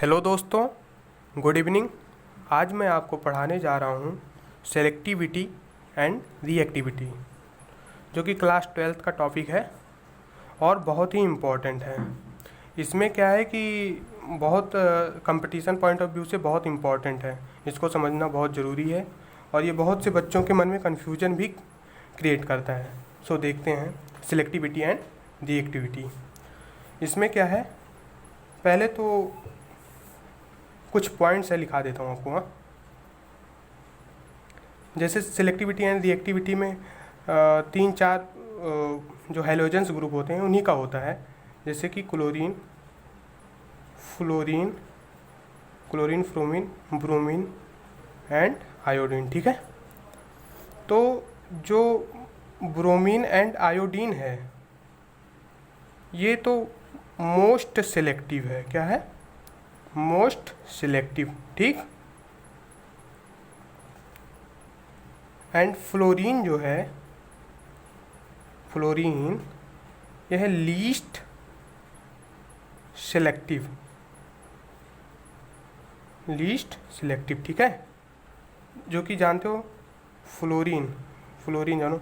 Hello दोस्तों, good evening. आज मैं आपको पढ़ाने जा रहा हूँ सेलेक्टिविटी एंड रिएक्टिविटी, जो कि क्लास 12th का टॉपिक है और बहुत ही इम्पोर्टेंट है। इसमें क्या है कि बहुत कंपटीशन पॉइंट ऑफ व्यू से बहुत इम्पोर्टेंट है, इसको समझना बहुत ज़रूरी है और ये बहुत से बच्चों के मन में कन्फ्यूजन भी क्रिएट करता है। सो देखते हैं सेलेक्टिविटी एंड रिएक्टिविटी। इसमें क्या है, पहले तो कुछ पॉइंट्स है, लिखा देता हूँ आपको। हाँ, जैसे सिलेक्टिविटी एंड रिएक्टिविटी में 3-4 जो हैलोजेंस ग्रुप होते हैं उन्हीं का होता है, जैसे कि chlorine, fluorine, bromine, bromine and iodine. ठीक है, तो जो ब्रोमीन एंड आयोडीन है ये तो मोस्ट सिलेक्टिव है। क्या है? Most selective. ठीक। एंड फ्लोरीन जो है, फ्लोरीन यह है लीस्ट सिलेक्टिव, लीस्ट सिलेक्टिव। ठीक है, जो कि जानते हो फ्लोरीन, फ्लोरीन जानो,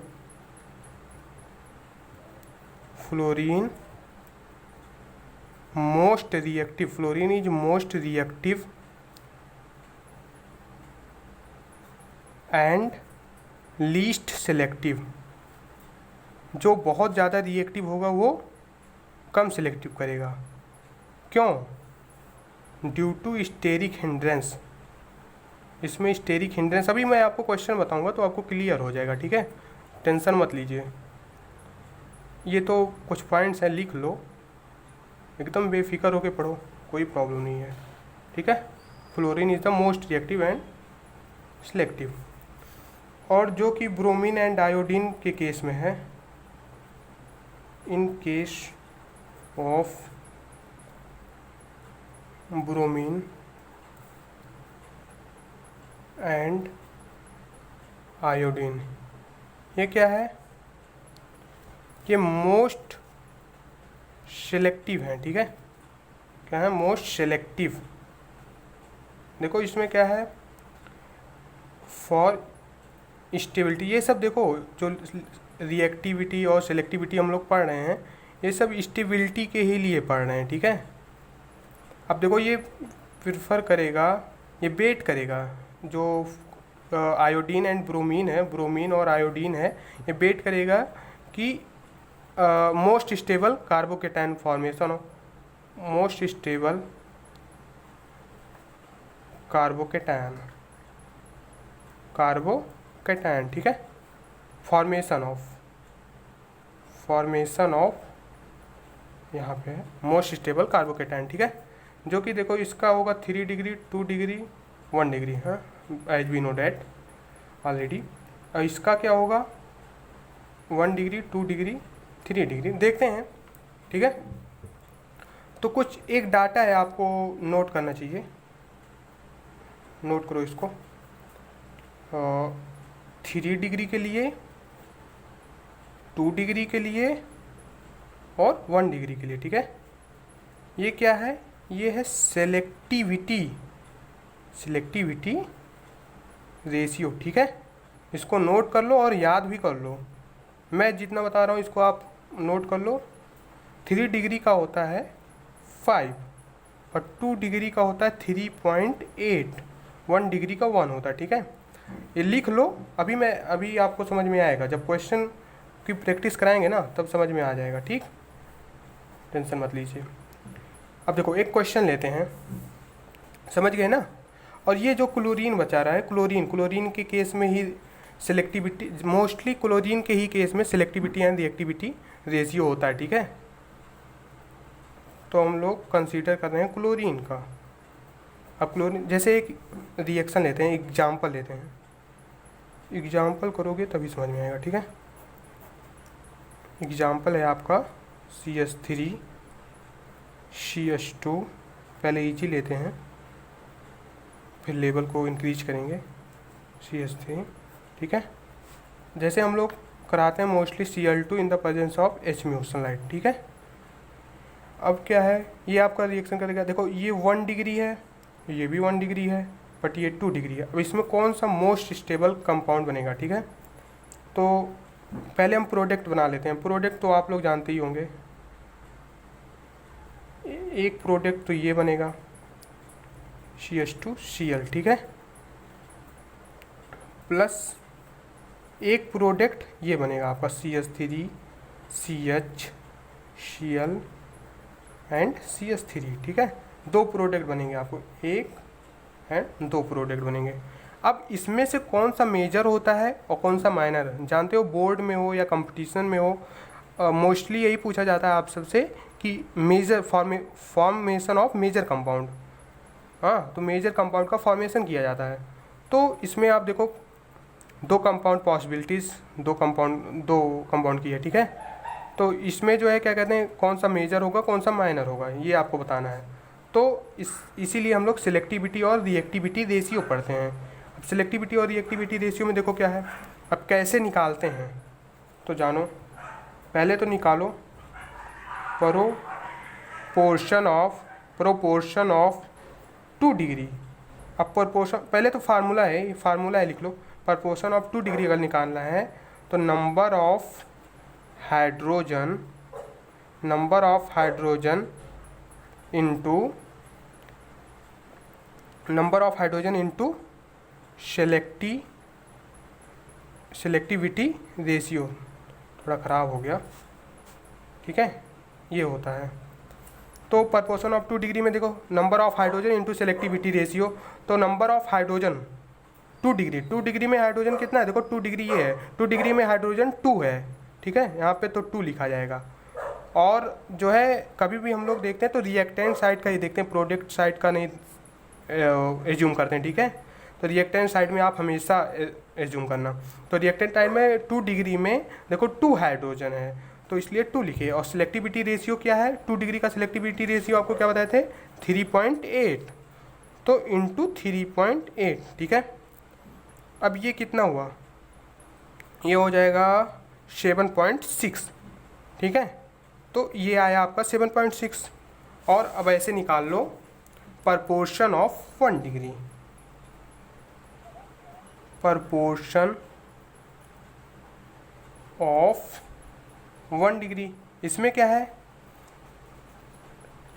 fluorine most reactive, fluorine is most reactive and least selective. जो बहुत ज़्यादा रिएक्टिव होगा वो कम सिलेक्टिव करेगा। क्यों? Due to steric hindrance. इसमें स्टेरिक हिंड्रेंस, अभी मैं आपको क्वेश्चन बताऊंगा तो आपको क्लियर हो जाएगा। ठीक है, टेंशन मत लीजिए। ये तो कुछ पॉइंट्स हैं, लिख लो, एकदम बेफिक्र होके पढ़ो, कोई प्रॉब्लम नहीं है। ठीक है, fluorine is the most reactive and selective. और जो कि ब्रोमीन एंड आयोडीन के केस में है, in case of bromine and iodine, ये क्या है? ये मोस्ट सिलेक्टिव है। ठीक है, क्या है? Most selective. देखो इसमें क्या है, फॉर स्टेबिलिटी। ये सब देखो, जो रिएक्टिविटी और सिलेक्टिविटी हम लोग पढ़ रहे हैं, ये सब स्टेबिलिटी के ही लिए पढ़ रहे हैं। ठीक है, अब देखो ये प्रिफर करेगा, ये बेट करेगा, जो आयोडीन एंड ब्रोमीन है, ब्रोमीन और आयोडीन है, ये बेट करेगा कि मोस्ट स्टेबल कार्बोकेटायन फॉर्मेशन हो, मोस्ट स्टेबल कार्बोकेटायन, कार्बोकेटायन। ठीक है, फॉर्मेशन ऑफ यहाँ पे है मोस्ट स्टेबल कार्बोकेटायन। ठीक है, जो कि देखो इसका होगा 3 डिग्री, 2 डिग्री, 1 डिग्री। हाँ, as we know that already. और इसका क्या होगा? 1 डिग्री, 2 डिग्री, 3 डिग्री। देखते हैं। ठीक है, तो कुछ एक डाटा है, आपको नोट करना चाहिए, नोट करो इसको। 3 डिग्री के लिए, 2 डिग्री के लिए और 1 डिग्री के लिए। ठीक है, ये क्या है? ये है सेलेक्टिविटी, सिलेक्टिविटी रेशियो। ठीक है, इसको नोट कर लो और याद भी कर लो। मैं जितना बता रहा हूँ इसको आप नोट कर लो। 3 डिग्री का होता है 5 और 2 डिग्री का होता है 3.8, 1 डिग्री का 1 होता है। ठीक है, ये लिख लो। अभी आपको समझ में आएगा, जब क्वेश्चन की प्रैक्टिस कराएंगे ना तब समझ में आ जाएगा। ठीक, टेंशन मत लीजिए। अब देखो एक क्वेश्चन लेते हैं, समझ गए ना। और ये जो क्लोरीन बचा रहा है, क्लोरीन के केस में ही सिलेक्टिविटी, मोस्टली क्लोरीन के ही केस में सिलेक्टिविटी एंड रिएक्टिविटी रेशियो होता है। ठीक है, तो हम लोग कंसीडर कर रहे हैं क्लोरीन का। अब क्लोरीन, जैसे एक रिएक्शन लेते हैं, एग्जाम्पल लेते हैं, एग्जाम्पल करोगे तभी समझ में आएगा। ठीक है, एग्जाम्पल है आपका CH3 CH2। पहले इजी लेते हैं, फिर लेवल को इंक्रीज करेंगे, CH3। ठीक है, जैसे हम लोग कराते हैं mostly Cl2 in the presence of H म्यूसन लाइट। ठीक है, अब क्या है, ये आपका रिएक्शन करेगा, देखो ये 1 डिग्री है, ये भी 1 डिग्री है, बट ये 2 डिग्री है। अब इसमें कौन सा मोस्ट स्टेबल कंपाउंड बनेगा, ठीक है। तो पहले हम प्रोडक्ट बना लेते हैं। प्रोडक्ट तो आप लोग जानते ही होंगे, एक प्रोडक्ट तो ये बनेगा CH2Cl, ठीक है, प्लस एक प्रोडक्ट ये बनेगा आपका CH3CHCl एंड CH3, ठीक है। 2 प्रोडक्ट बनेंगे आपको, एक एंड 2 प्रोडक्ट बनेंगे। अब इसमें से कौन सा मेजर होता है और कौन सा माइनर, जानते हो, बोर्ड में हो या कंपटीशन में हो, मोस्टली यही पूछा जाता है आप सबसे कि major formation of major compound. हाँ, तो मेजर कंपाउंड का फॉर्मेशन किया जाता है। तो इसमें आप देखो 2 कंपाउंड पॉसिबिलिटीज़, 2 कंपाउंड की है, ठीक है। तो इसमें जो है क्या कहते हैं, कौन सा मेजर होगा कौन सा माइनर होगा, ये आपको बताना है। तो इसीलिए हम लोग सिलेक्टिविटी और रिएक्टिविटी रेशियो पढ़ते हैं। अब सिलेक्टिविटी और रिएक्टिविटी रेशियो में देखो क्या है, अब कैसे निकालते हैं तो जानो। पहले तो निकालो प्रोपोर्शन ऑफ 2 डिग्री। अब प्रोपोर्शन, पहले तो फार्मूला है, लिख लो। प्रोपोर्शन ऑफ 2 डिग्री अगर निकालना है तो number of hydrogen into selectivity ratio, थोड़ा ख़राब हो गया, ठीक है, ये होता है। तो प्रोपोर्शन ऑफ 2 डिग्री में देखो number of hydrogen into selectivity ratio, तो नंबर ऑफ हाइड्रोजन 2 डिग्री में हाइड्रोजन कितना है, देखो 2 डिग्री ये है, 2 डिग्री में हाइड्रोजन 2 है, ठीक है, यहाँ पे तो 2 लिखा जाएगा। और जो है कभी भी हम लोग देखते हैं तो रिएक्टेंट साइड का ही देखते हैं, प्रोडक्ट साइड का नहीं एज्यूम करते हैं, ठीक है। तो रिएक्टेंट साइड में आप हमेशा एज्यूम करना। तो रिएक्टेंट साइड में 2 डिग्री में देखो 2 हाइड्रोजन है, तो इसलिए 2 लिखिए। और सिलेक्टिविटी रेशियो क्या है, 2 डिग्री का सिलेक्टिविटी रेशियो आपको क्या बताए थे, 3.8, तो इंटू 3.8, ठीक है। अब ये कितना हुआ, ये हो जाएगा 7.6, ठीक है। तो ये आया आपका 7.6। और अब ऐसे निकाल लो proportion of 1 degree, proportion of 1 degree, इसमें क्या है,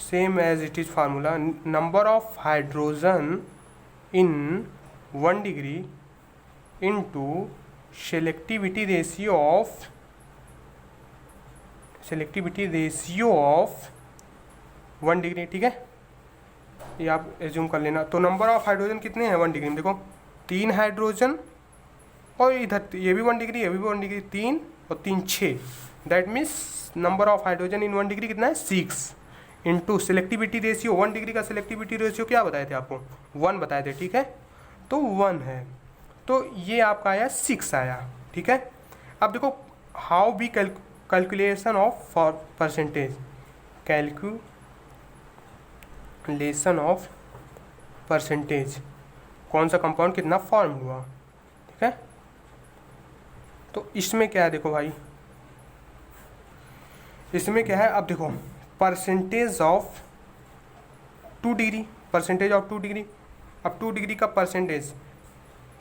same as it is formula, number of hydrogen in 1 degree into selectivity ratio of 1 degree, ठीक है। ये आप एज्यूम कर लेना। तो नंबर ऑफ हाइड्रोजन कितने हैं 1 डिग्री में, देखो 3 हाइड्रोजन, और इधर ये भी 1 डिग्री, ये भी 1 डिग्री, 3 और 3 6, that means number of hydrogen in 1 degree कितना है 6, इंटू सेलेक्टिविटी रेशियो 1 डिग्री का सिलेक्टिविटी रेशियो क्या बताए थे आपको, 1 बताए थे, ठीक है। तो 1 है, तो ये आपका आया 6 आया, ठीक है। अब देखो how be calculation of percentage, calculation of percentage, कौन सा कंपाउंड कितना फॉर्म हुआ, ठीक है। तो इसमें क्या है, देखो भाई इसमें क्या है, अब देखो परसेंटेज ऑफ 2 डिग्री, अब 2 डिग्री का परसेंटेज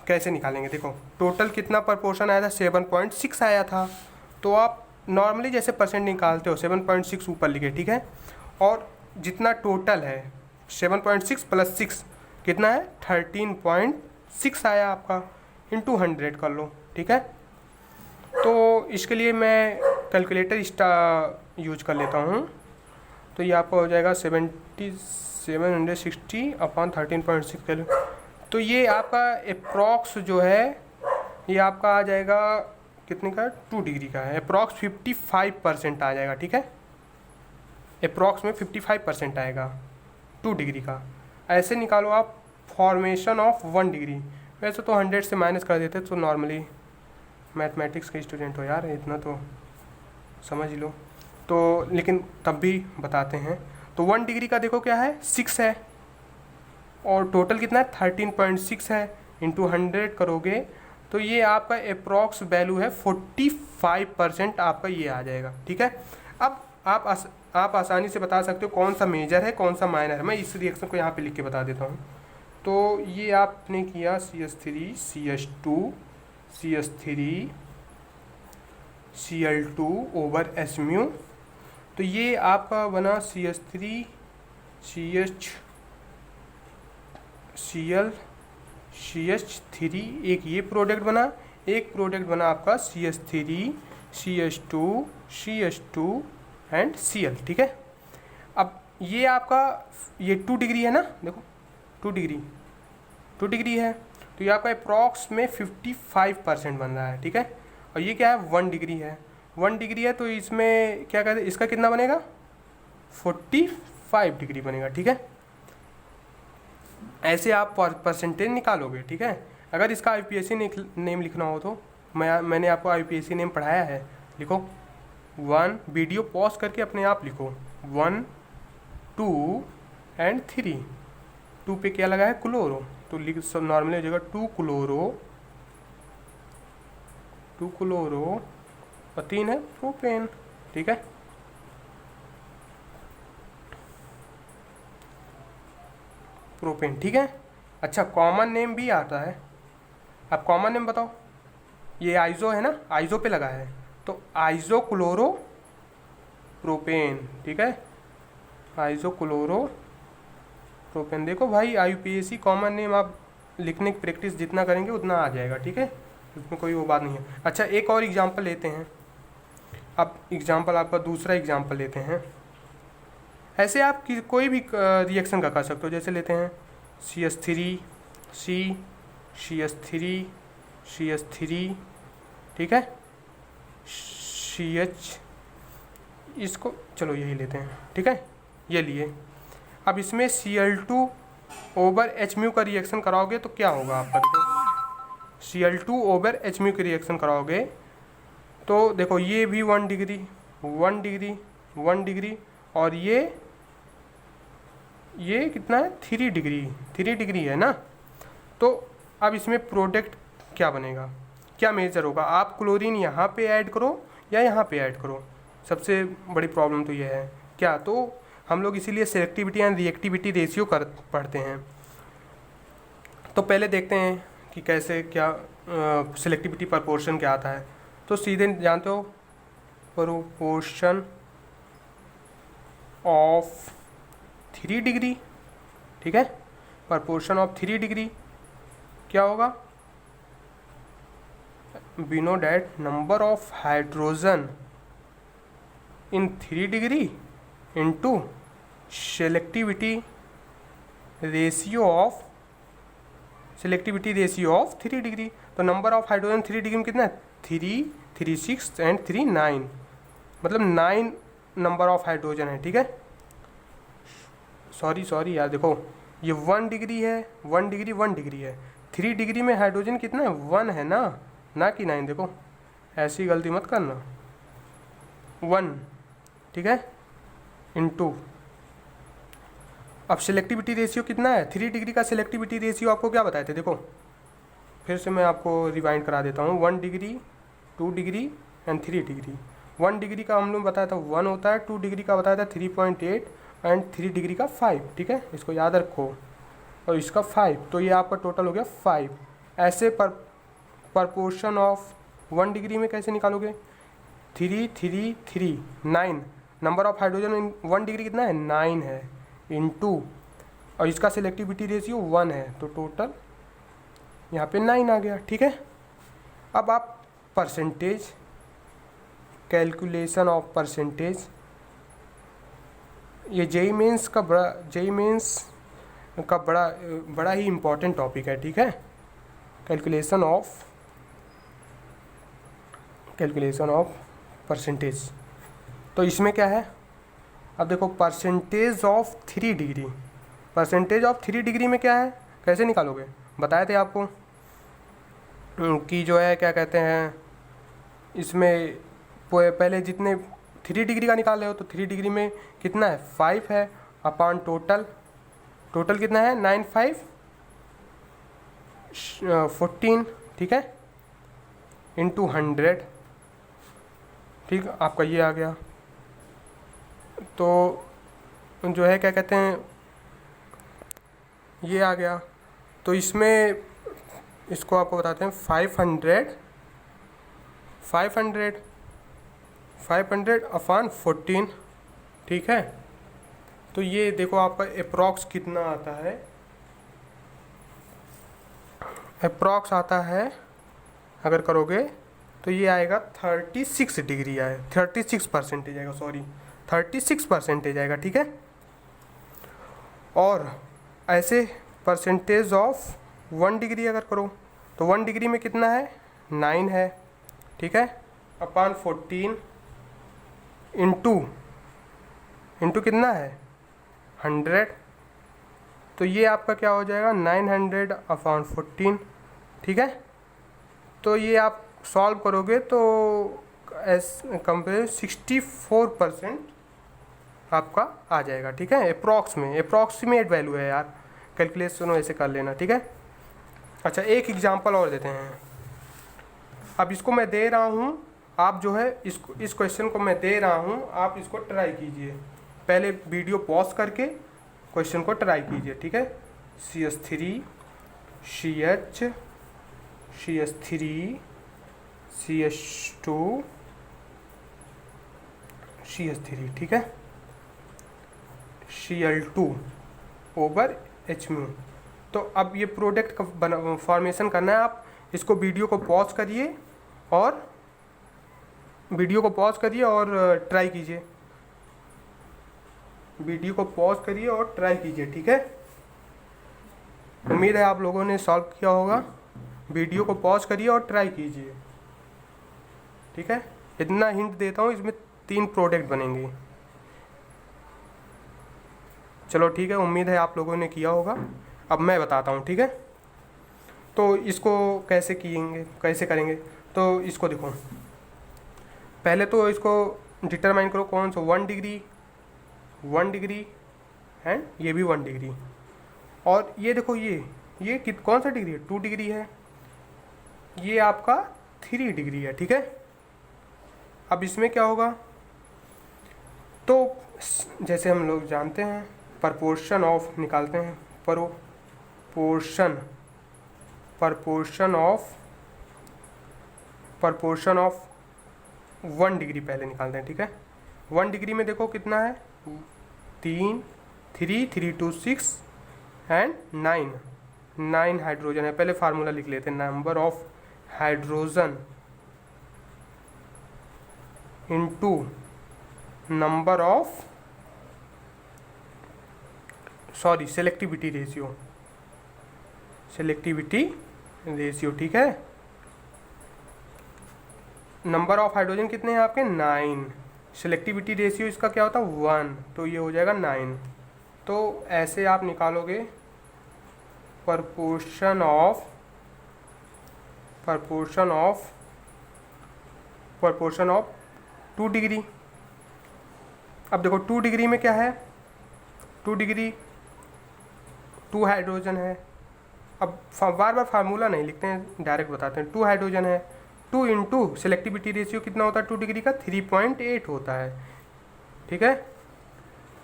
कैसे निकालेंगे, देखो टोटल कितना प्रोपोर्शन आया था, 7.6 आया था। तो आप नॉर्मली जैसे परसेंट निकालते हो 7.6 ऊपर लिखे, ठीक है। और जितना टोटल है 7.6 प्लस 6 कितना है, 13.6 आया आपका, इंटू 100 कर लो, ठीक है। तो इसके लिए मैं कैलकुलेटर यूज कर लेता हूँ। तो ये आपका हो जाएगा 760 अपॉन 13.6 कैलकुलेट, तो ये आपका अप्रॉक्स जो है ये आपका आ जाएगा कितने का, 2 डिग्री का है, अप्रॉक्स 55% आ जाएगा, ठीक है। अप्रॉक्स में 55% आएगा 2 डिग्री का। ऐसे निकालो आप फॉर्मेशन ऑफ 1 डिग्री, वैसे तो 100 से माइनस कर देते, तो नॉर्मली मैथमेटिक्स के स्टूडेंट हो यार, इतना तो समझ लो, तो लेकिन तब भी बताते हैं। तो 1 डिग्री का देखो क्या है 6 है, और टोटल कितना है 13.6 है, इंटू 100 करोगे तो ये आपका अप्रॉक्स वैल्यू है 45% आपका ये आ जाएगा, ठीक है। अब आप आप आसानी से बता सकते हो कौन सा मेजर है कौन सा माइनर है। मैं इस रिएक्शन को यहाँ पे लिख के बता देता हूँ। तो ये आपने किया CH3 CH2 CH3 Cl2 over H-म्यू। तो ये आपका बना CH3 CH Cl CH3, एक ये प्रोडक्ट बना, एक प्रोडक्ट बना आपका CH3 CH2 CH2 and Cl, ठीक है। अब ये आपका ये 2 डिग्री है ना, देखो 2 डिग्री है, तो ये आपका अप्रॉक्स में 55% बन रहा है, ठीक है। और ये क्या है 1 डिग्री है, 1 डिग्री है, तो इसमें क्या कहते हैं, इसका कितना बनेगा 45 डिग्री बनेगा, ठीक है। ऐसे आप परसेंटेज निकालोगे, ठीक है। अगर इसका IUPAC नेम लिखना हो तो मैंने आपको IUPAC नेम पढ़ाया है, लिखो 1, वीडियो पॉज करके अपने आप लिखो 1 2 एंड 3। 2 पे क्या लगा है क्लोरो, तो लिख सब नॉर्मली हो जाएगा 2 क्लोरो और 3 है प्रोपेन, ठीक है। प्रोपेन, ठीक है। अच्छा कॉमन नेम भी आता है, अब कॉमन नेम बताओ। ये आइजो है ना, आइजो पे लगा है, तो आइजो क्लोरो प्रोपेन, ठीक है। आइजो क्लोरो प्रोपेन। देखो भाई IUPAC कॉमन नेम आप लिखने की प्रैक्टिस जितना करेंगे उतना आ जाएगा, ठीक है, उसमें कोई वो बात नहीं है। अच्छा एक और एग्जांपल लेते हैं, अब एग्जांपल आपका दूसरा एग्जांपल लेते हैं। ऐसे आप कोई भी रिएक्शन का कर सकते हो, जैसे लेते हैं CH3 CH3, ठीक है, CH, इसको चलो यही लेते हैं, ठीक है, ये लिए। अब इसमें Cl2 ओवर H-म्यू का रिएक्शन कराओगे तो क्या होगा आपका, देखो Cl2 ओवर H-म्यू की रिएक्शन कराओगे तो देखो ये भी 1 डिग्री और ये कितना है 3 डिग्री है ना। तो अब इसमें प्रोडक्ट क्या बनेगा, क्या मेजर होगा, आप क्लोरीन यहाँ पे ऐड करो या यहाँ पे ऐड करो, सबसे बड़ी प्रॉब्लम तो ये है क्या। तो हम लोग इसीलिए सेलेक्टिविटी एंड रिएक्टिविटी रेशियो पढ़ते हैं। तो पहले देखते हैं कि कैसे क्या सेलेक्टिविटी प्रपोर्शन क्या आता है। तो सीधे जानते हो प्रोपोर्शन ऑफ 3 डिग्री, ठीक है, प्रपोर्शन ऑफ 3 डिग्री क्या होगा, we know that number of hydrogen in 3 degree into selectivity ratio of 3 degree. तो नंबर ऑफ हाइड्रोजन 3 डिग्री में कितना है 3, 3, 6 एंड 3, 9, मतलब 9 नंबर ऑफ हाइड्रोजन है, ठीक है। सॉरी यार, देखो ये 1 डिग्री है, 1 डिग्री है, 3 डिग्री में हाइड्रोजन कितना है 1 है ना कि 9, देखो ऐसी गलती मत करना, 1, ठीक है, इनटू। अब सेलेक्टिविटी रेशियो कितना है 3 डिग्री का सेलेक्टिविटी रेशियो आपको क्या बताए थे, देखो फिर से मैं आपको रिवाइंड करा देता हूँ। 1 degree 2 degree and 3 degree. 1 degree का हम लोग बताया था 1 होता है, 2 डिग्री का बताया था 3.8 एंड 3 डिग्री का 5, ठीक है, इसको याद रखो, और इसका 5, तो ये आपका टोटल हो गया 5। ऐसे प्रपोर्शन ऑफ 1 डिग्री में कैसे निकालोगे 3, 3, 3, 9 number of hydrogen in 1 degree कितना है 9 है, इनटू, और इसका सेलेक्टिविटी रेशियो 1 है, तो टोटल यहाँ पे 9 आ गया, ठीक है। अब आप परसेंटेज, कैलकुलेशन ऑफ परसेंटेज, ये जेईई मेंस का बड़ा ही इम्पोर्टेंट टॉपिक है, ठीक है। कैलकुलेशन ऑफ परसेंटेज, तो इसमें क्या है, अब देखो परसेंटेज ऑफ 3 डिग्री में क्या है, कैसे निकालोगे, बताए थे आपको कि जो है क्या कहते हैं, इसमें पहले जितने 3 डिग्री का निकाल रहे हो तो 3 डिग्री में कितना है 5 है, अपॉन टोटल कितना है 9, 5, 14, ठीक है, इनटू 100, ठीक, आपका ये आ गया तो जो है क्या कहते हैं, ये आ गया। तो इसमें इसको आपको बताते हैं 500 अपॉन 14, ठीक है। तो ये देखो आपका अप्रॉक्स कितना आता है, अप्रॉक्स आता है अगर करोगे तो ये आएगा 36 डिग्री आए, 36% आएगा, सॉरी 36% आएगा, ठीक है। और ऐसे परसेंटेज ऑफ 1 डिग्री अगर करो तो 1 डिग्री में कितना है, 9 है, ठीक है। अपॉन 14 इंटू कितना है, 100। तो ये आपका क्या हो जाएगा, 900 अपॉन 14, ठीक है। तो ये आप सॉल्व करोगे तो एस कंपेयर 64% आपका आ जाएगा, ठीक है। अप्रॉक्सीमेट वैल्यू है यार, कैलकुलेशन ऐसे कर लेना, ठीक है। अच्छा, एक एग्जांपल और देते हैं। अब इसको मैं दे रहा हूँ, आप जो है इस क्वेश्चन को मैं दे रहा हूँ, आप इसको ट्राई कीजिए। पहले वीडियो पॉज करके क्वेश्चन को ट्राई कीजिए, ठीक है। CH3 CH CH3 CH2 CH3, ठीक है, Cl2 ओवर Hμ। तो अब ये प्रोडक्ट का फॉर्मेशन करना है। आप इसको वीडियो को पॉज करिए और ट्राई कीजिए, वीडियो को पॉज करिए और ट्राई कीजिए, ठीक है। उम्मीद है आप लोगों ने सॉल्व किया होगा। वीडियो को पॉज करिए और ट्राई कीजिए, ठीक है। इतना हिंट देता हूँ, इसमें 3 प्रोडक्ट बनेंगे। चलो ठीक है, उम्मीद है आप लोगों ने किया होगा। अब मैं बताता हूँ, ठीक है। तो इसको कैसे करेंगे, तो इसको देखो, पहले तो इसको डिटरमाइन करो कौन सा 1 डिग्री एंड ये भी 1 डिग्री। और ये देखो ये कौन सा डिग्री है, 2 डिग्री है, ये आपका 3 डिग्री है, ठीक है। अब इसमें क्या होगा, तो जैसे हम लोग जानते हैं प्रपोर्शन ऑफ निकालते हैं, प्रपोर्शन ऑफ 1 डिग्री पहले निकालते हैं, ठीक है। 1 डिग्री में देखो कितना है, 3 2 6 एंड 9 हाइड्रोजन है। पहले फार्मूला लिख लेते हैं, number of hydrogen into number of selectivity ratio, ठीक है। नंबर ऑफ हाइड्रोजन कितने हैं आपके, 9, सेलेक्टिविटी रेशियो इसका क्या होता है 1, तो ये हो जाएगा 9। तो ऐसे आप निकालोगे प्रपोर्शन ऑफ 2 डिग्री। अब देखो 2 डिग्री में क्या है, 2 डिग्री 2 हाइड्रोजन है। अब बार बार फार्मूला नहीं लिखते हैं, डायरेक्ट बताते हैं। 2 हाइड्रोजन है, 2 इंटू सेलेक्टिविटी रेशियो कितना होता है 2 डिग्री का, 3.8 होता है, ठीक है।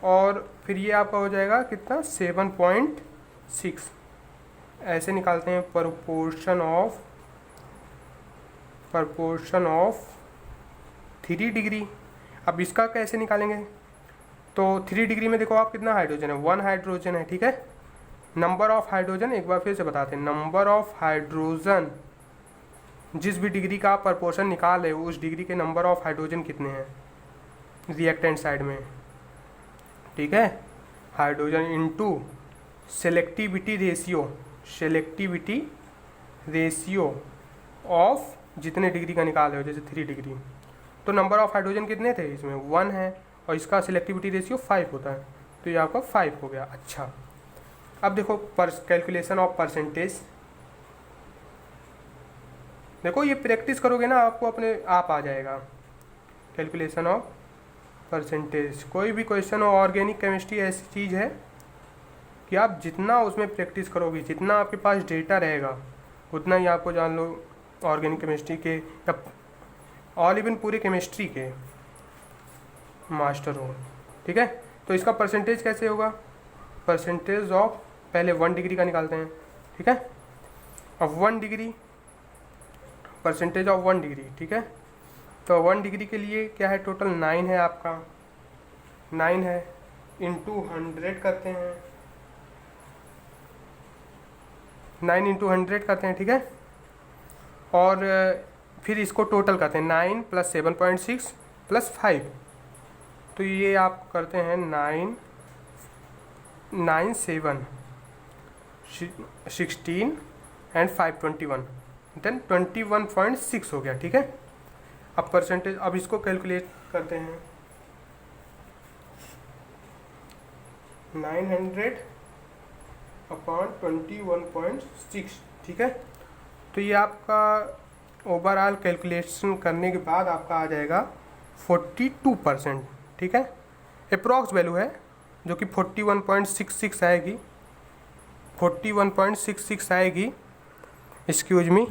और फिर ये आपका हो जाएगा कितना, 7.6। ऐसे निकालते हैं प्रपोर्शन ऑफ 3 डिग्री। अब इसका कैसे निकालेंगे, तो 3 डिग्री में देखो आप कितना हाइड्रोजन है, 1 हाइड्रोजन है, ठीक है। नंबर ऑफ हाइड्रोजन एक बार फिर से बताते हैं, नंबर ऑफ हाइड्रोजन जिस भी डिग्री का आप प्रपोर्शन निकाल रहे हो उस डिग्री के नंबर ऑफ हाइड्रोजन कितने हैं रिएक्टेंट साइड में, ठीक है। Hydrogen into selectivity ratio of जितने डिग्री का निकाल रहे हो, जैसे 3 डिग्री, तो नंबर ऑफ हाइड्रोजन कितने थे इसमें 1 है और इसका सिलेक्टिविटी रेशियो 5 होता है, तो ये आपका 5 हो गया। अच्छा, अब देखो कैलकुलेशन ऑफ परसेंटेज, देखो ये प्रैक्टिस करोगे ना आपको अपने आप आ जाएगा। कैलकुलेशन ऑफ परसेंटेज, कोई भी क्वेश्चन हो, ऑर्गेनिक केमिस्ट्री ऐसी चीज़ है कि आप जितना उसमें प्रैक्टिस करोगे, जितना आपके पास डेटा रहेगा, उतना ही आपको जान लो ऑर्गेनिक केमिस्ट्री के या ऑल इवन पूरे केमिस्ट्री के मास्टर हो, ठीक है। तो इसका परसेंटेज कैसे होगा, परसेंटेज ऑफ, पहले 1 डिग्री का निकालते हैं, ठीक है। अब 1 डिग्री, परसेंटेज ऑफ 1 डिग्री, ठीक है। तो 1 डिग्री के लिए क्या है, टोटल 9 है आपका, 9 है, इंटू 100 करते हैं, 9 इंटू 100 करते हैं, ठीक है। और फिर इसको टोटल करते हैं, 9 + 7.6 + 5, तो ये आप करते हैं 9 9 7 16 एंड 5 21, देन 21.6 हो गया, ठीक है। अब परसेंटेज, अब इसको कैलकुलेट करते हैं, 900 अपॉन 21.6, ठीक है। तो ये आपका ओवरऑल कैलकुलेशन करने के बाद आपका आ जाएगा 42%, ठीक है। अप्रॉक्स वैल्यू है जो कि 41.66 आएगी, 41.66 आएगी, एक्सक्यूज मी,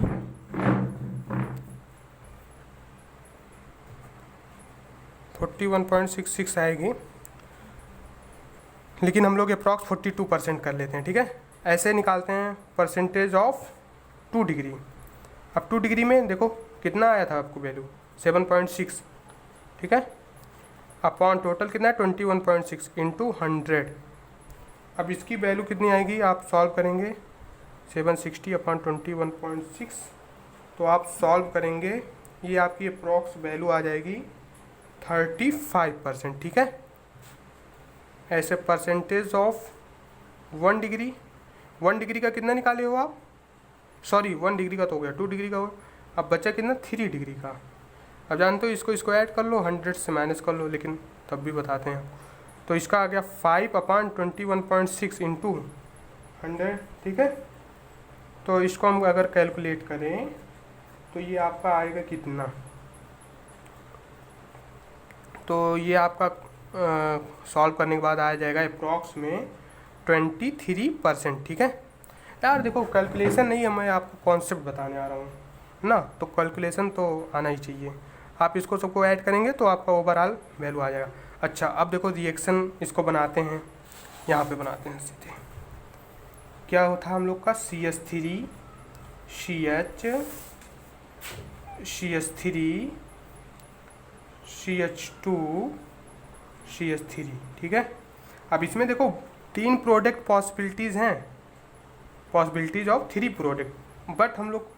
आएगी, लेकिन हम लोग अप्रॉक्स 42% कर लेते हैं, ठीक है। ऐसे निकालते हैं परसेंटेज ऑफ 2 डिग्री। अब 2 डिग्री में देखो कितना आया था आपको वैल्यू, 7.6, ठीक है। अपॉन टोटल कितना है, 21.6 इंटू 100। अब इसकी वैल्यू कितनी आएगी, आप सॉल्व करेंगे, 760 अपॉन 21.6, तो आप सॉल्व करेंगे, ये आपकी अप्रॉक्स वैल्यू आ जाएगी 35%, ठीक है। ऐसे परसेंटेज ऑफ 1 डिग्री, 1 डिग्री का कितना निकाले हो आप, सॉरी 1 डिग्री का तो हो गया, 2 डिग्री का हो, अब बचा कितना, 3 डिग्री का। अब जानते हो इसको ऐड कर लो, 100 से माइनस कर लो, लेकिन तब भी बताते हैं। तो इसका आ गया 5 अपॉन 21.6 इंटू 100, ठीक है। तो इसको हम अगर कैलकुलेट करें तो ये आपका आएगा कितना, तो ये आपका सॉल्व करने के बाद आ जाएगा अप्रॉक्स में 23%, ठीक है। यार देखो कैलकुलेशन नहीं है, मैं आपको कॉन्सेप्ट बताने आ रहा हूँ ना, तो कैलकुलेशन तो आना ही चाहिए। आप इसको सबको ऐड करेंगे तो आपका ओवरऑल वैल्यू आ जाएगा। अच्छा अब देखो रिएक्शन इसको बनाते हैं, यहाँ पे बनाते हैं सीधे, क्या होता है हम लोग का, CH3 CH3 CH2 CH3, ठीक है। अब इसमें देखो 3 प्रोडक्ट पॉसिबिलिटीज़ हैं, पॉसिबिलिटीज ऑफ 3 प्रोडक्ट, बट हम लोग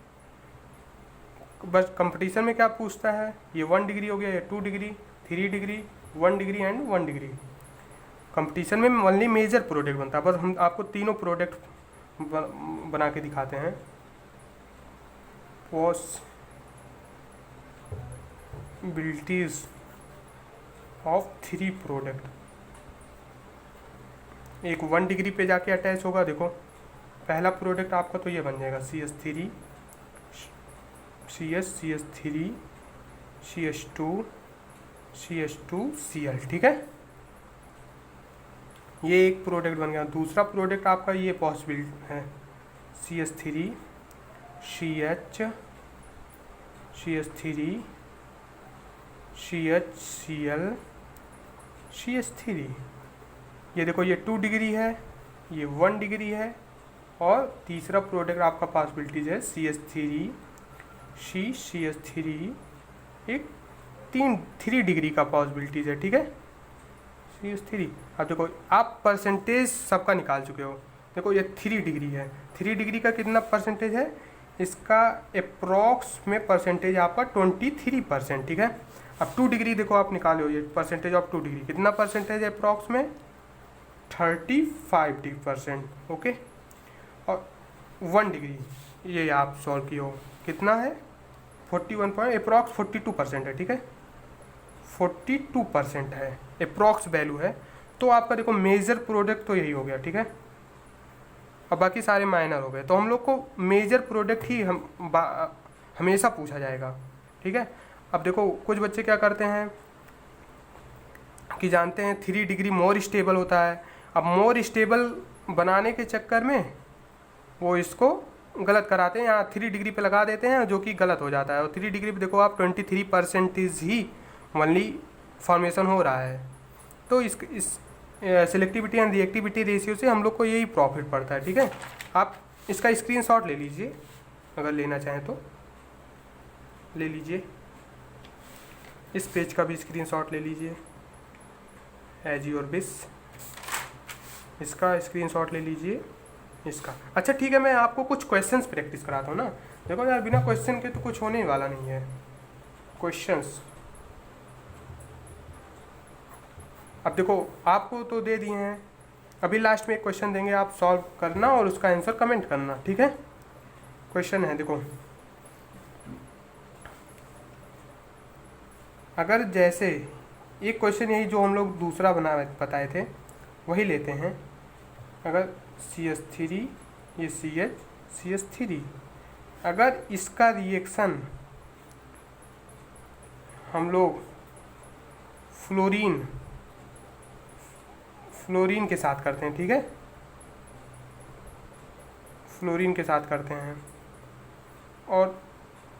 बस कंपटीशन में क्या पूछता है, ये 1 डिग्री हो गया, ये 2 degree, 3 degree, 1 degree and 1 degree. Competition में ओनली मेजर प्रोडक्ट बनता है, बस हम आपको तीनों प्रोडक्ट बना के दिखाते हैं। पॉसिबिलिटीज ऑफ 3 प्रोडक्ट, एक 1 डिग्री पे जाके अटैच होगा, देखो पहला प्रोडक्ट आपका तो ये बन जाएगा CH3 CH3 CH2 CH2Cl, ठीक है। ये एक प्रोडक्ट बन गया। दूसरा प्रोडक्ट आपका ये पॉसिबल है CH3 CH3 CHCl CH3, ये देखो ये 2 डिग्री है, ये 1 डिग्री है, और तीसरा प्रोडक्ट आपका पॉसिबिलिटीज है CH3 CH3, एक 3 डिग्री का पॉसिबिलिटीज है, ठीक है, CH3। अब देखो आप परसेंटेज सबका निकाल चुके हो, देखो ये 3 डिग्री है, 3 डिग्री का कितना परसेंटेज है, इसका अप्रॉक्स में परसेंटेज आपका 23%, ठीक है। अब 2 डिग्री देखो आप निकाले हो, ये परसेंटेज ऑफ 2 डिग्री कितना परसेंटेज है अप्रॉक्स में, 35%, ओके। और 1 डिग्री ये आप सॉल्व किए हो, कितना है 41 पॉइंट, अप्रॉक्स 42% है, ठीक है, 42% है अप्रॉक्स वैल्यू है। तो आपका देखो मेजर प्रोडक्ट तो यही हो गया, ठीक है, और बाकी सारे माइनर हो गए। तो हम लोग को मेजर प्रोडक्ट ही हमेशा पूछा जाएगा, ठीक है। अब देखो कुछ बच्चे क्या करते हैं कि जानते हैं 3 डिग्री मोर स्टेबल होता है, अब मोर स्टेबल बनाने के चक्कर में वो इसको गलत कराते हैं, यहाँ 3 डिग्री पे लगा देते हैं, जो कि गलत हो जाता है। और 3 डिग्री पे देखो आप 23% ही ओनली फॉर्मेशन हो रहा है, तो इस सिलेक्टिविटी एंड रिएक्टिविटी रेशियो से हम लोग को यही प्रॉफिट पड़ता है, ठीक है। आप इसका स्क्रीनशॉट ले लीजिए, अगर लेना चाहें तो ले लीजिए, इस पेज का भी स्क्रीनशॉट ले लीजिए एज योर विश, इसका स्क्रीनशॉट ले लीजिए, इसका। अच्छा ठीक है, मैं आपको कुछ क्वेश्चंस प्रैक्टिस कराता हूँ ना। देखो यार, बिना क्वेश्चन के तो कुछ होने वाला नहीं है। क्वेश्चंस अब देखो, आपको तो दे दिए हैं, अभी लास्ट में एक क्वेश्चन देंगे, आप सॉल्व करना और उसका आंसर कमेंट करना, ठीक है। क्वेश्चन है, देखो, अगर जैसे एक क्वेश्चन यही जो हम लोग दूसरा बताए थे वही लेते हैं। अगर CH3 ये CH3, अगर इसका रिएक्शन हम लोग फ्लोरीन के साथ करते हैं, ठीक है, फ्लोरीन के साथ करते हैं, और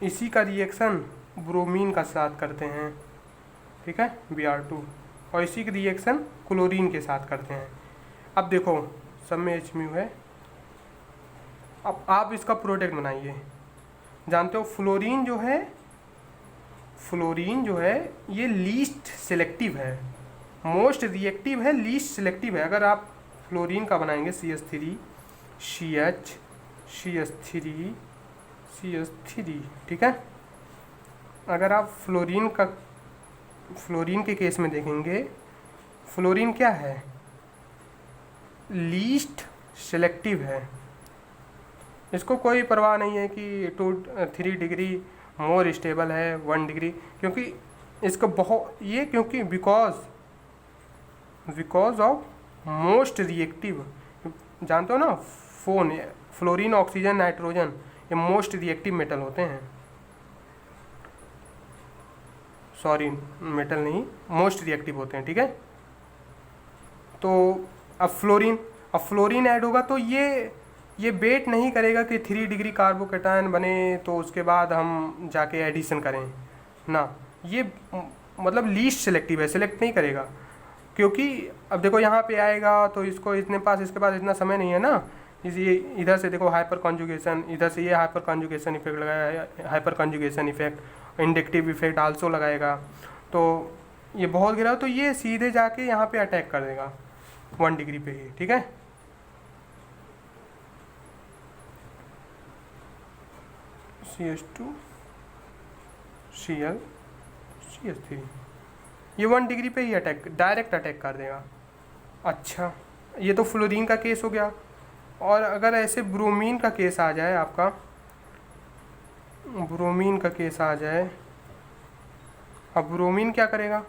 इसी का रिएक्शन ब्रोमीन का साथ करते हैं, ठीक है, Br2, और इसी की रिएक्शन क्लोरीन के साथ करते हैं। अब देखो सब में H है। अब आप इसका प्रोडक्ट बनाइए। जानते हो फ्लोरीन जो है ये लीस्ट सिलेक्टिव है, मोस्ट रिएक्टिव है, लीस्ट सिलेक्टिव है। अगर आप फ्लोरीन का बनाएंगे CH3 CH3, ठीक है। अगर आप फ्लोरीन के केस में देखेंगे, फ्लोरीन क्या है, लीस्ट सिलेक्टिव है। इसको कोई परवाह नहीं है कि 2-3 डिग्री मोर स्टेबल है 1 डिग्री, क्योंकि इसको क्योंकि बिकॉज ऑफ मोस्ट रिएक्टिव। जानते हो ना, फ्लोरीन, ऑक्सीजन, नाइट्रोजन, ये मोस्ट रिएक्टिव मेटल होते हैं। सॉरी, मेटल नहीं, मोस्ट रिएक्टिव होते हैं, ठीक है। तो अब फ्लोरीन ऐड होगा तो ये वेट नहीं करेगा कि 3 डिग्री कार्बोकेटायन बने तो उसके बाद हम जाके एडिशन करें ना। ये मतलब लीस्ट सिलेक्टिव है, सिलेक्ट नहीं करेगा। क्योंकि अब देखो यहाँ पे आएगा तो इसके पास इतना समय नहीं है ना। ये इधर से देखो हाइपर कॉन्जुगेशन, इधर से ये हाइपर कॉन्जुगेशन इफेक्ट लगाया, hyper conjugation effect, inductive effect also लगाएगा। तो ये बहुत गिरा तो ये सीधे जाके यहाँ पे अटैक कर देगा 1 डिग्री पे ही, ठीक है। CH2 Cl CH3, ये 1 डिग्री पे ही डायरेक्ट अटैक कर देगा। अच्छा, ये तो फ्लोरीन का केस हो गया। और अगर ऐसे ब्रोमीन का केस आ जाए, आपका ब्रोमीन का केस आ जाए, अब ब्रोमीन क्या करेगा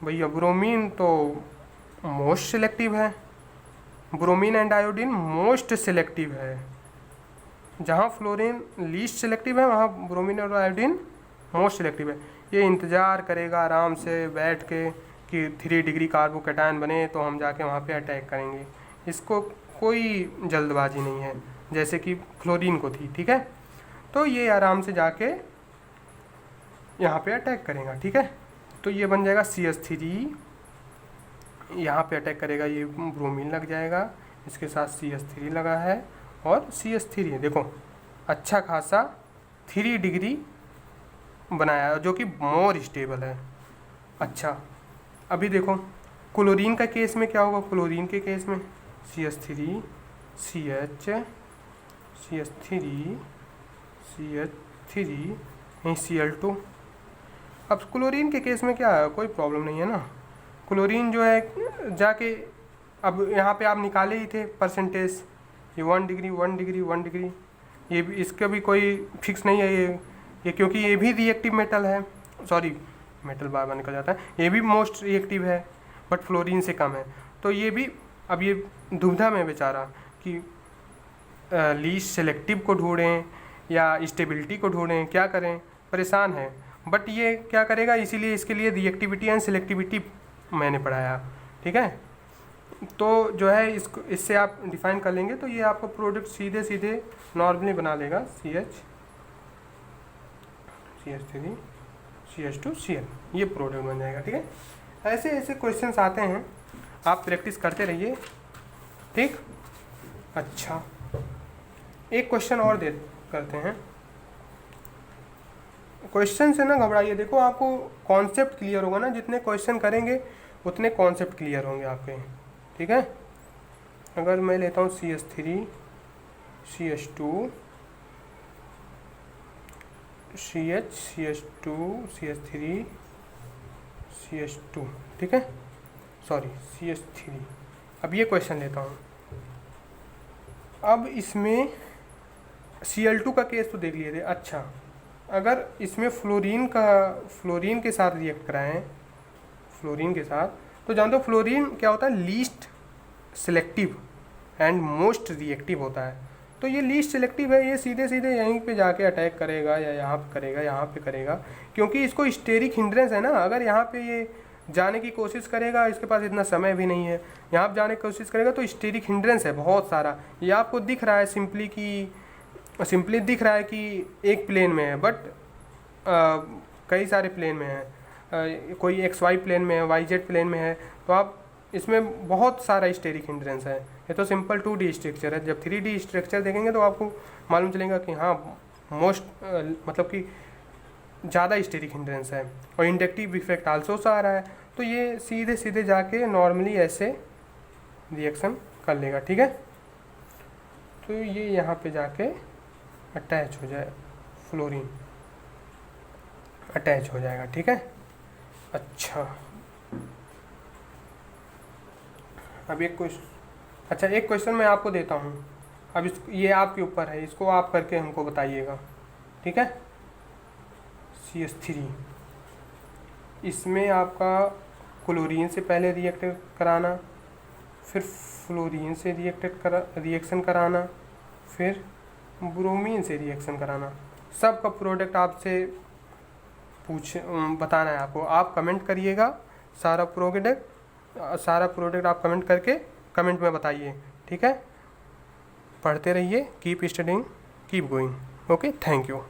भैया? ब्रोमीन तो मोस्ट सिलेक्टिव है, bromine and iodine most selective है। जहाँ फ्लोरीन लीस्ट सिलेक्टिव है वहाँ ब्रोमीन और आयोडीन मोस्ट सिलेक्टिव है। ये इंतज़ार करेगा आराम से बैठ के कि 3 डिग्री कार्बोकेटायन बने तो हम जाके वहाँ पे अटैक करेंगे। इसको कोई जल्दबाजी नहीं है जैसे कि फ्लोरीन को थी, ठीक है। तो ये आराम से जाके यहाँ पे अटैक करेगा, ठीक है। तो ये बन जाएगा CH3, यहाँ पे अटैक करेगा, ये ब्रोमीन लग जाएगा, इसके साथ CH3 लगा है और CH3 है। देखो अच्छा खासा 3 डिग्री बनाया जो कि मोर स्टेबल है। अच्छा, अभी देखो क्लोरीन का केस में क्या होगा? क्लोरीन के केस में CH3 यहीं Cl2। अब क्लोरीन के केस में क्या है, कोई प्रॉब्लम नहीं है ना। क्लोरीन जो है जाके, अब यहाँ पे आप निकाले ही थे परसेंटेज, ये 1 डिग्री, ये भी इसका भी कोई फिक्स नहीं है ये क्योंकि ये भी रिएक्टिव मेटल है, सॉरी मेटल बार बार निकल जाता है, ये भी मोस्ट रिएक्टिव है बट फ्लोरीन से कम है। तो ये भी अब ये दुविधा में बेचारा कि लीस्ट सेलेक्टिव को ढूंढें या स्टेबिलिटी को ढूंढें, क्या करें, परेशान है। बट ये क्या करेगा, इसीलिए इसके लिए रिएक्टिविटी एंड सिलेक्टिविटी मैंने पढ़ाया, ठीक है। तो जो है इससे आप डिफाइन कर लेंगे तो ये आपको प्रोडक्ट सीधे नॉर्मली बना लेगा, CH3 CH2 Cl, ये प्रोडक्ट बन जाएगा, ठीक है। ऐसे ऐसे क्वेश्चंस आते हैं, आप प्रैक्टिस करते रहिए, ठीक। अच्छा, एक क्वेश्चन और दे करते हैं। क्वेश्चन से ना घबराइए, देखो आपको कॉन्सेप्ट क्लियर होगा ना, जितने क्वेश्चन करेंगे उतने कॉन्सेप्ट क्लियर होंगे आपके, ठीक है। अगर मैं लेता हूँ CH3 CH2 CH CH2 CH3 CH2, ठीक है, सॉरी CH3। अब ये क्वेश्चन लेता हूँ। अब इसमें Cl2 का केस तो देख लिए थे। अच्छा, अगर इसमें फ्लोरीन के साथ रिएक्ट कराएं, फ्लोरीन के साथ, तो जानते हो फ्लोरीन क्या होता है, least selective and most reactive होता है। तो ये लीस्ट सिलेक्टिव है, ये सीधे सीधे यहीं पे जाके अटैक करेगा या यहाँ पे करेगा, यहाँ पे करेगा, क्योंकि इसको स्टेरिक हिंड्रेंस है ना। अगर यहाँ पे ये जाने की कोशिश करेगा, इसके पास इतना समय भी नहीं है, यहाँ पे जाने की कोशिश करेगा तो स्टेरिक हिंड्रेंस है बहुत सारा। ये आपको दिख रहा है सिंपली दिख रहा है कि एक प्लेन में है, बट कई सारे प्लेन में है, कोई XY प्लेन में है, YZ प्लेन में है, तो आप इसमें बहुत सारा स्टेरिक हिंड्रेंस है। ये तो सिंपल 2D स्ट्रक्चर है, जब 3D स्ट्रक्चर देखेंगे तो आपको मालूम चलेगा कि हाँ मोस्ट मतलब कि ज़्यादा स्टेरिक हिंड्रेंस है, और इंडक्टिव इफेक्ट आल्सो आ रहा है। तो ये सीधे सीधे जाके नॉर्मली ऐसे रिएक्शन कर लेगा, ठीक है। तो ये यहाँ पे जाके अटैच हो जाए, फ्लोरीन अटैच हो जाएगा, ठीक है। अच्छा, अब एक क्वेश्चन मैं आपको देता हूँ। अब ये आपके ऊपर है, इसको आप करके हमको बताइएगा, ठीक है। CH3, इसमें आपका क्लोरीन से पहले रिएक्ट कराना, फिर फ्लोरीन से रिएक्शन कराना, फिर ब्रोमीन से रिएक्शन कराना। सब का प्रोडक्ट आपसे बताना है आपको। आप कमेंट करिएगा, सारा प्रोडक्ट आप कमेंट करके कमेंट में बताइए, ठीक है। पढ़ते रहिए, keep studying, keep going. Okay, thank you.